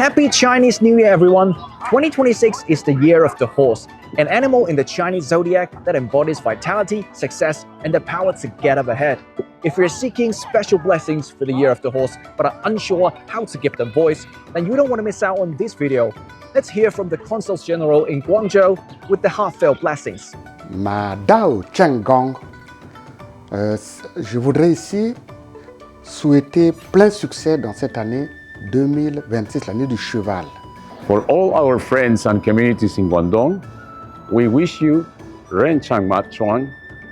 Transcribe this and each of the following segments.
Happy Chinese New Year, everyone! 2026 is the year of the horse, an animal in the Chinese zodiac that embodies vitality, success, and the power to get up ahead. If you're seeking special blessings for the year of the horse but are unsure how to give them voice, then you don't want to miss out on this video. Let's hear from the Consuls General in Guangzhou with the heartfelt blessings. Ma Dao Zhenggong. Je voudrais ici souhaiter plein succès dans cette année 2026, l'année du cheval. For all our friends and communities in Guangdong, we wish you Ren Chang Ma Chuan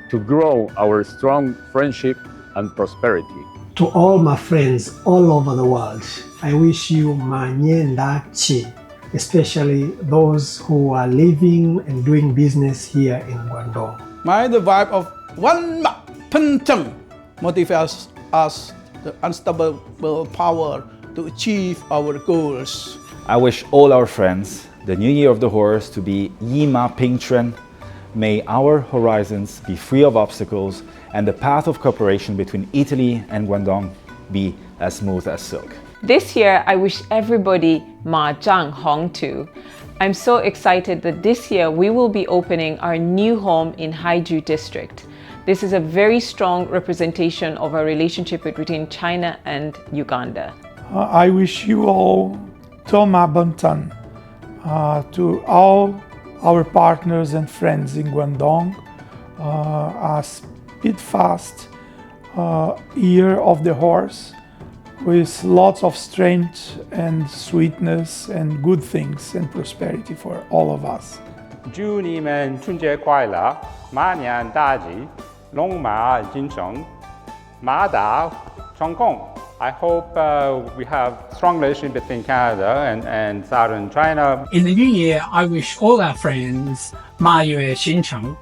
to grow our strong friendship and prosperity. To all my friends all over the world, I wish you Ma Nian Da Qi, especially those who are living and doing business here in Guangdong. May the vibe of Wan Ma Pen Cheng motivates us the unstoppable power to achieve our goals. I wish all our friends the New Year of the Horse to be Yi Ma Ping Chuan. May our horizons be free of obstacles and the path of cooperation between Italy and Guangdong be as smooth as silk. This year, I wish everybody Ma Zhang Hong too. I'm so excited that this year we will be opening our new home in Haiju district. This is a very strong representation of our relationship between China and Uganda. I wish you all Toma Bantan, to all our partners and friends in Guangdong, a speedfast year of the horse with lots of strength and sweetness and good things and prosperity for all of us. 祝你们春节快乐，马年大吉，龙马精神，马到成功。I hope we have strong relations between Canada and southern China. In the new year, I wish all our friends Ma Yue Xin Cheng.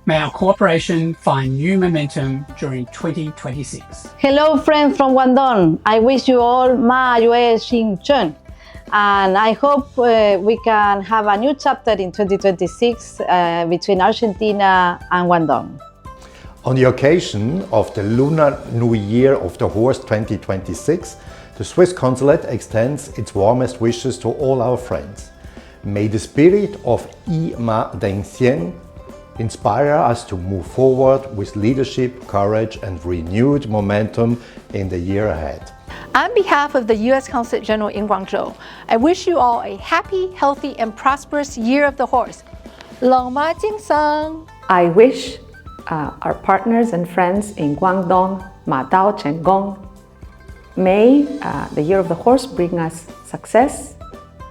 May our cooperation find new momentum during 2026. Hello, friends from Guangdong. I wish you all Ma Yue Xin Cheng. And I hope we can have a new chapter in 2026 between Argentina and Guangdong. On the occasion of the Lunar New Year of the Horse 2026, the Swiss Consulate extends its warmest wishes to all our friends. May the spirit of Yi Ma Dengxian inspire us to move forward with leadership, courage, and renewed momentum in the year ahead. On behalf of the U.S. Consul General in Guangzhou, I wish you all a happy, healthy, and prosperous Year of the Horse. Long Ma Jing Sang. I wish our partners and friends in Guangdong, Ma Dao Zhenggong. May the Year of the Horse bring us success,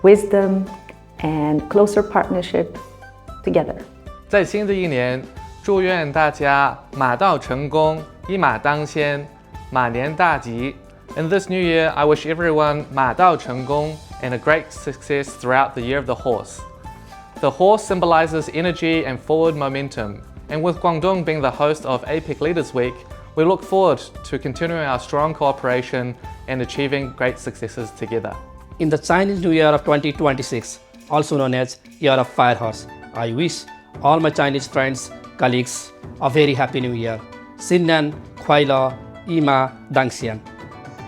wisdom, and closer partnership together. 在新的一年，祝愿大家马到成功，一马当先，马年大吉。In this new year, I wish everyone 马到成功 and a great success throughout the Year of the Horse. The horse symbolizes energy and forward momentum. And with Guangdong being the host of APEC Leaders Week, we look forward to continuing our strong cooperation and achieving great successes together. In the Chinese New Year of 2026, also known as Year of Fire Horse, I wish all my Chinese friends, colleagues a very happy New Year. Xinnan, Kuai Ima, Dangxian.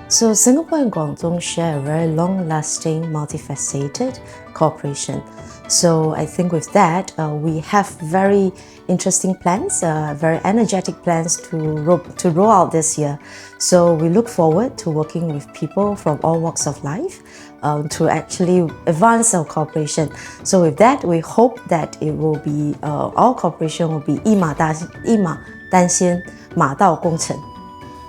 So Singapore and Guangdong share a very long-lasting, multifaceted cooperation. So I think with that, we have very interesting plans, very energetic plans to roll out this year. So we look forward to working with people from all walks of life to actually advance our cooperation. So with that, we hope that it will be, our cooperation will be 一马当先，马到功成。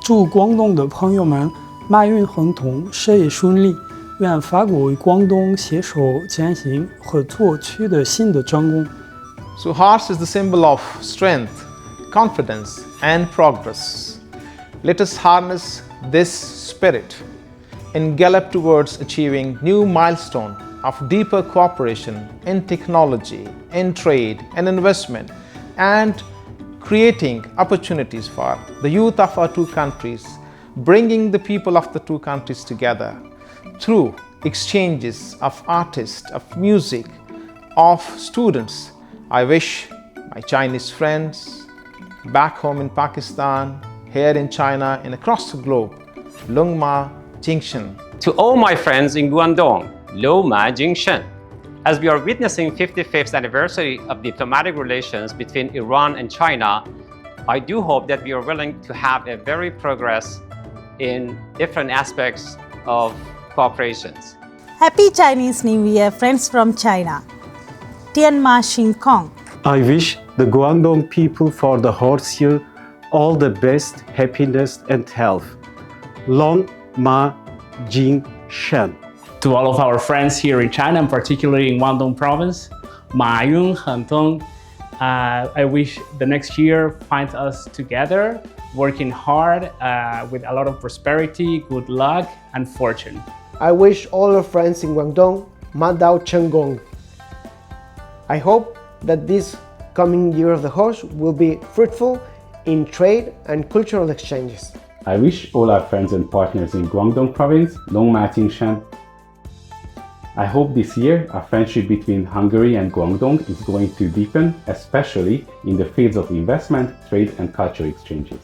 祝广东的朋友们马运亨通，事业顺利。愿法国与广东携手前行，合作取得新的成功。So horse is the symbol of strength, confidence, and progress. Let us harness this spirit and gallop towards achieving new milestone of deeper cooperation in technology, in trade and investment, and creating opportunities for the youth of our two countries, bringing the people of the two countries together through exchanges of artists, of music, of students. I wish my Chinese friends back home in Pakistan, here in China, and across the globe, Lung Ma Jingshen. To all my friends in Guangdong, Ma Jingshen. As we are witnessing 55th anniversary of diplomatic relations between Iran and China, I do hope that we are willing to have a very progress in different aspects of cooperations. Happy Chinese New Year, friends from China. Tian Ma Xing Kong. I wish the Guangdong people for the horse year all the best, happiness and health. Long Ma Jing Shen. To all of our friends here in China, and particularly in Guangdong province, Ma Yun Han Tong. I wish the next year finds us together, working hard with a lot of prosperity, good luck, and fortune. I wish all our friends in Guangdong, Ma Dao Chen Gong. I hope that this coming year of the horse will be fruitful in trade and cultural exchanges. I wish all our friends and partners in Guangdong province, Long Ma Jing Shen. I hope this year our friendship between Hungary and Guangdong is going to deepen, especially in the fields of investment, trade and cultural exchanges.